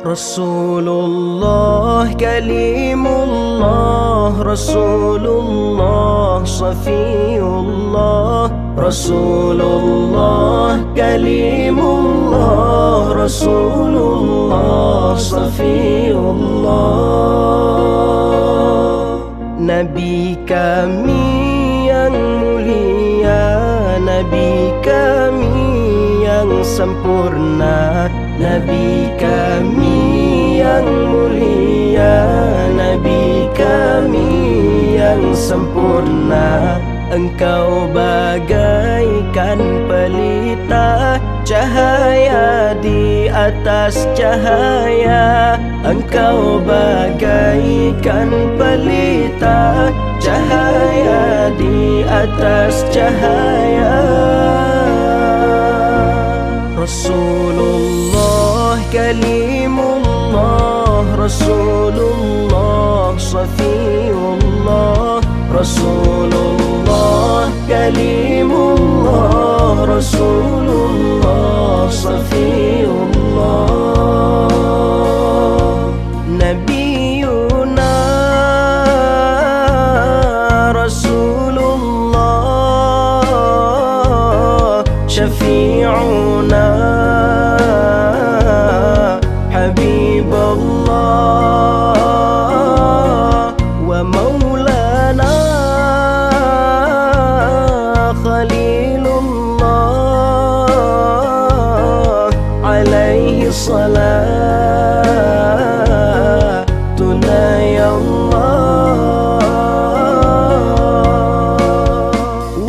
Rasulullah Kalimullah, Rasulullah Safiyullah, Rasulullah Kalimullah, Rasulullah Safiyullah. Nabi kami yang mulia, Nabi kami yang sempurna, Nabi kami yang mulia, Nabi kami yang sempurna. Engkau bagaikan pelita, cahaya di atas cahaya. Engkau bagaikan pelita, cahaya di atas cahaya. Rasulullah Kalimullah, Rasulullah Safiyullah, Rasulullah Kalimullah, Rasulullah Safiyullah. Nabiyuna Rasulullah, Syafi'una Habibullah, wa maulana Khalilullah, alaihi salatuna ya Allah.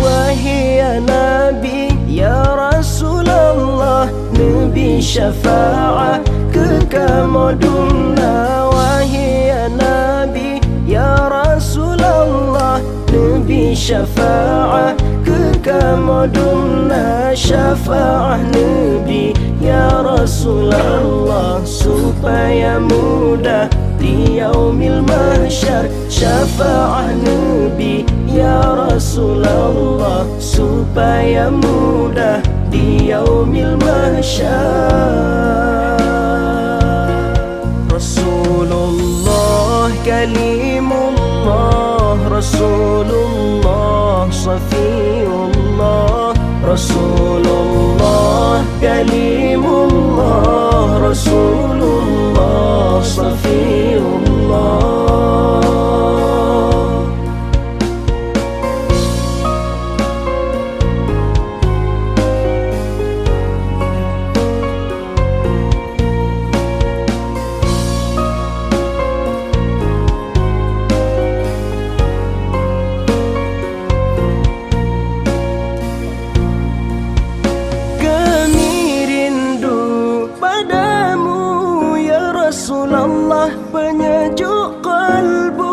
Wahai Nabi ya Rasulullah, Nabi syafa'ah kekamuduna. Wahai Nabi ya Rasulullah, Nabi syafa'ah kekamuduna. Syafa'ah Nabi ya Rasulullah supaya mudah di yaumil mahsyar. Syafa'ah Nabi ya Rasulullah supaya mudah di yaumil mahsyar. Rasulullah Kalimullah, Rasulullah Safiyullah, Rasulullah Kalimullah, Rasulullah Safiyullah. Rasulullah penyejuk kalbu,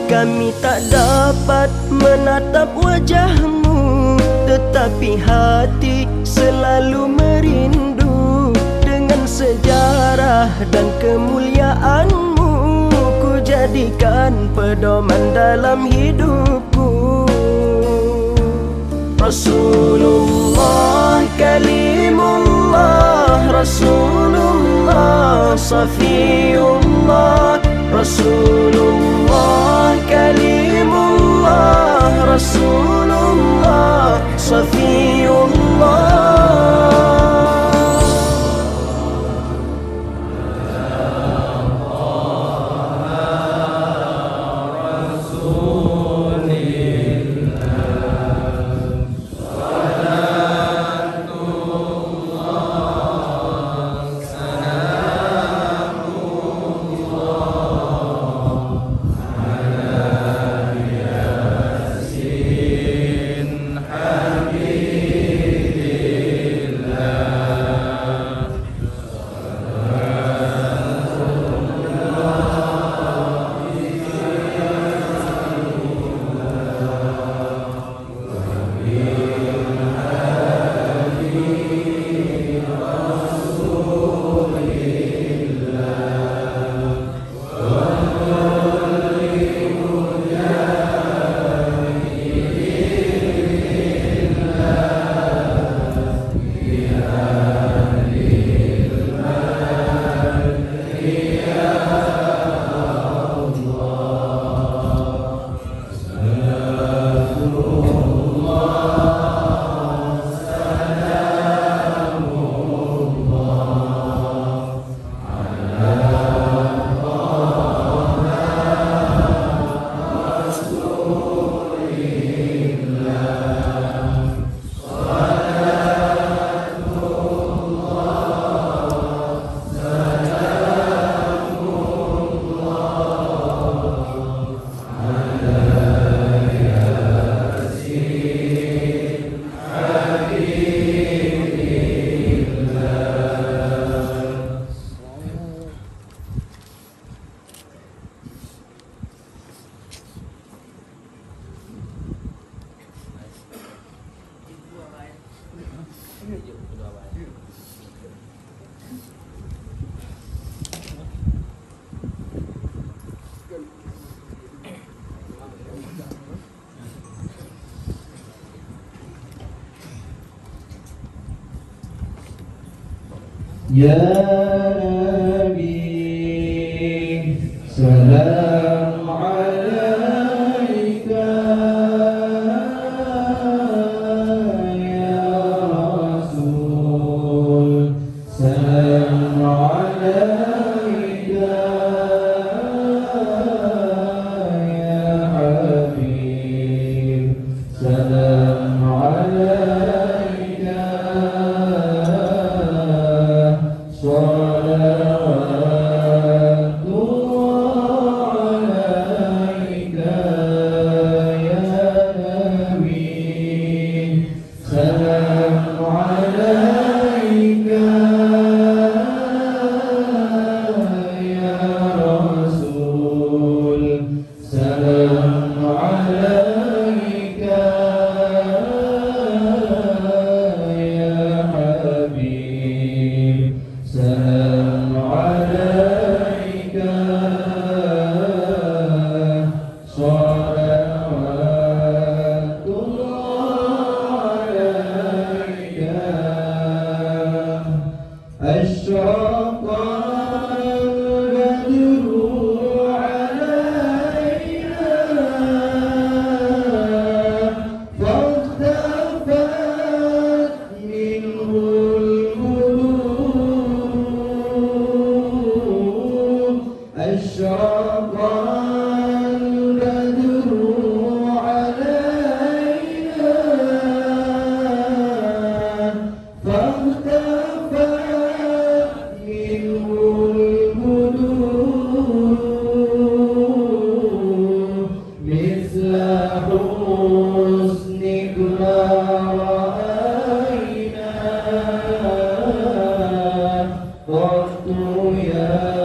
kami tak dapat menatap wajahmu, tetapi hati selalu merindu. Dengan sejarah dan kemuliaanmu, ku jadikan pedoman dalam hidupku. Rasulullah Kalimullah, Rasulullah Safiyullah, Rasulullah Kalimullah, Rasulullah Safiyullah. Ya Nabi, salam alaika. Ya Rasul, salam alaika. Ya Habib, salam alaika. Salam alaika, salawatullah alaika. Asyraqal badru alaina, fahtafat minhul أشرق البدر علينا فاختفت منه البدور مثل حسنك ما رأينا قط يا